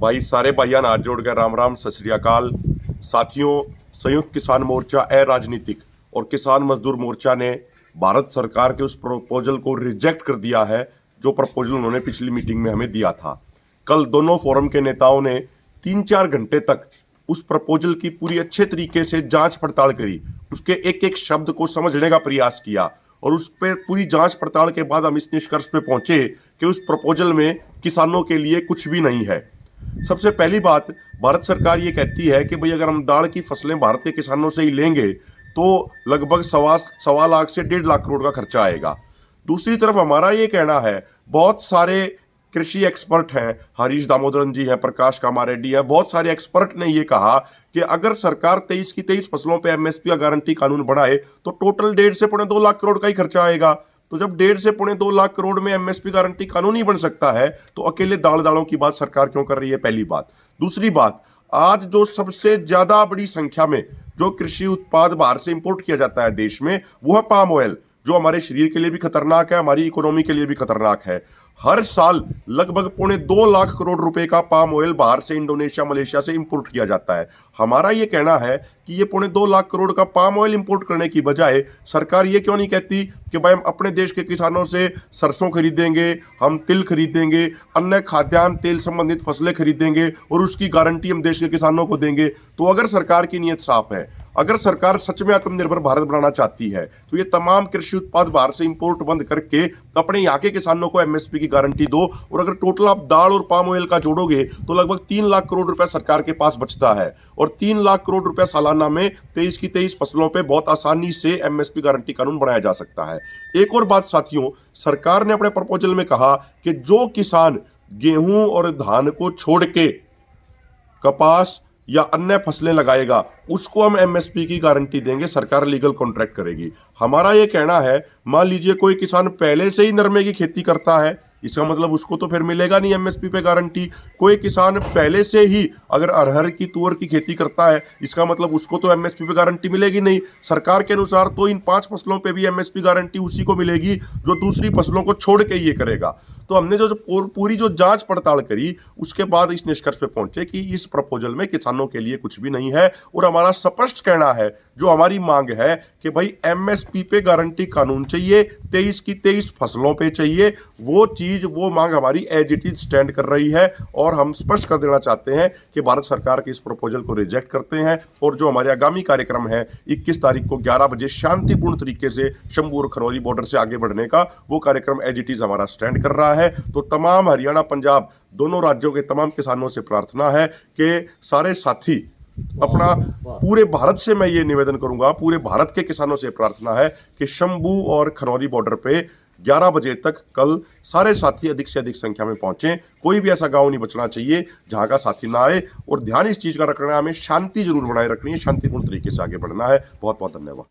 भाई सारे भाइयान हाथ जोड़कर राम राम सत श्री अकाल। साथियों, संयुक्त किसान मोर्चा अराजनीतिक और किसान मजदूर मोर्चा ने भारत सरकार के उस प्रपोजल को रिजेक्ट कर दिया है जो प्रपोजल उन्होंने पिछली मीटिंग में हमें दिया था। कल दोनों फोरम के नेताओं ने 3-4 घंटे तक उस प्रपोजल की पूरी अच्छे तरीके से जांच पड़ताल करी, उसके एक एक शब्द को समझने का प्रयास किया और उस पर पूरी जांच पड़ताल के बाद हम इस निष्कर्ष पे पहुंचे कि उस प्रपोजल में किसानों के लिए कुछ भी नहीं है। सबसे पहली बात, भारत सरकार ये कहती है कि भाई अगर हम दाल की फसलें भारत के किसानों से ही लेंगे तो लगभग 1.25 लाख से 1.5 लाख करोड़ का खर्चा आएगा। दूसरी तरफ हमारा ये कहना है, बहुत सारे कृषि एक्सपर्ट हैं, हरीश दामोदरन जी हैं, प्रकाश कामारेड्डी हैं, बहुत सारे एक्सपर्ट ने ये कहा कि अगर सरकार 23 की 23 फसलों पे एमएसपी का गारंटी कानून बढ़ाए तो टोटल 1.5 से 2.5 लाख करोड़ का ही खर्चा आएगा। तो जब 1.5 से 2.5 लाख करोड़ में एमएसपी गारंटी कानून ही बन सकता है तो अकेले दालों की बात सरकार क्यों कर रही है? पहली बात। दूसरी बात, आज जो सबसे ज्यादा बड़ी संख्या में जो कृषि उत्पाद बाहर से इंपोर्ट किया जाता है देश में, वो है पाम ऑयल, जो हमारे शरीर के लिए भी खतरनाक है, हमारी इकोनॉमी के लिए भी खतरनाक है। हर साल लगभग 2.25 लाख करोड़ रुपए का पाम ऑयल बाहर से इंडोनेशिया, मलेशिया से इंपोर्ट किया जाता है। हमारा ये कहना है कि ये 2.25 लाख करोड़ का पाम ऑयल इंपोर्ट करने की बजाय सरकार ये क्यों नहीं कहती कि भाई हम अपने देश के किसानों से सरसों खरीदेंगे, हम तिल खरीदेंगे, अन्य खाद्यान्न तेल संबंधित फसलें खरीदेंगे और उसकी गारंटी हम देश के किसानों को देंगे। तो अगर सरकार की नीयत साफ है, अगर सरकार सच में आत्मनिर्भर भारत बनाना चाहती है तो ये तमाम कृषि उत्पाद बाहर से इंपोर्ट बंद करके अपने यहाँ के किसानों को एमएसपी की गारंटी दो। और अगर टोटल आप दाल और पाम ऑयल का जोड़ोगे तो लगभग 3 लाख करोड़ रुपया सरकार के पास बचता है और 3 लाख करोड़ रुपया सालाना में 23 की 23 फसलों पे बहुत आसानी से एमएसपी गारंटी कानून बनाया जा सकता है। एक और बात साथियों, सरकार ने अपने प्रपोजल में कहा कि जो किसान गेहूं और धान को छोड़ के कपास या अन्य फसलें लगाएगा उसको हम एमएसपी की गारंटी देंगे, सरकार लीगल कॉन्ट्रैक्ट करेगी। हमारा ये कहना है, मान लीजिए कोई किसान पहले से ही नरमे की खेती करता है, इसका मतलब उसको तो फिर मिलेगा नहीं एमएसपी पे गारंटी। कोई किसान पहले से ही अगर अरहर की, तुअर की खेती करता है, इसका मतलब उसको तो एमएसपी पे गारंटी मिलेगी नहीं। सरकार के अनुसार तो इन 5 फसलों पे भी एमएसपी गारंटी उसी को मिलेगी जो दूसरी फसलों को छोड़ के ये करेगा। तो हमने जो पूरी जो जांच पड़ताल करी उसके बाद इस निष्कर्ष पे पहुंचे कि इस प्रपोजल में किसानों के लिए कुछ भी नहीं है। और हमारा स्पष्ट कहना है, जो हमारी मांग है कि भाई एमएसपी पे गारंटी कानून चाहिए, 23 की 23 फसलों पे चाहिए। वो चीज, वो मांग हमारी एज इट इज स्टैंड कर रही है और हम स्पष्ट कर देना चाहते हैं कि भारत सरकार के इस प्रपोजल को रिजेक्ट करते हैं। और जो हमारे आगामी कार्यक्रम है 21 तारीख को 11 बजे शांतिपूर्ण तरीके से शंभू और खरौली बॉर्डर से आगे बढ़ने का, वो कार्यक्रम एज इट इज हमारा स्टैंड कर रहा है। तो तमाम हरियाणा, पंजाब दोनों राज्यों के तमाम किसानों से प्रार्थना है कि सारे साथी अपना, पूरे भारत से मैं ये निवेदन करूंगा, पूरे भारत के किसानों से प्रार्थना है कि शंभू और खरौली बॉर्डर पे 11 बजे तक कल सारे साथी अधिक से अधिक संख्या में पहुंचे। कोई भी ऐसा गांव नहीं बचना चाहिए जहां का साथी ना आए। और ध्यान इस चीज का रखना है, हमें शांति जरूर बनाए रखनी है, शांतिपूर्ण तरीके से आगे बढ़ना है। बहुत बहुत धन्यवाद।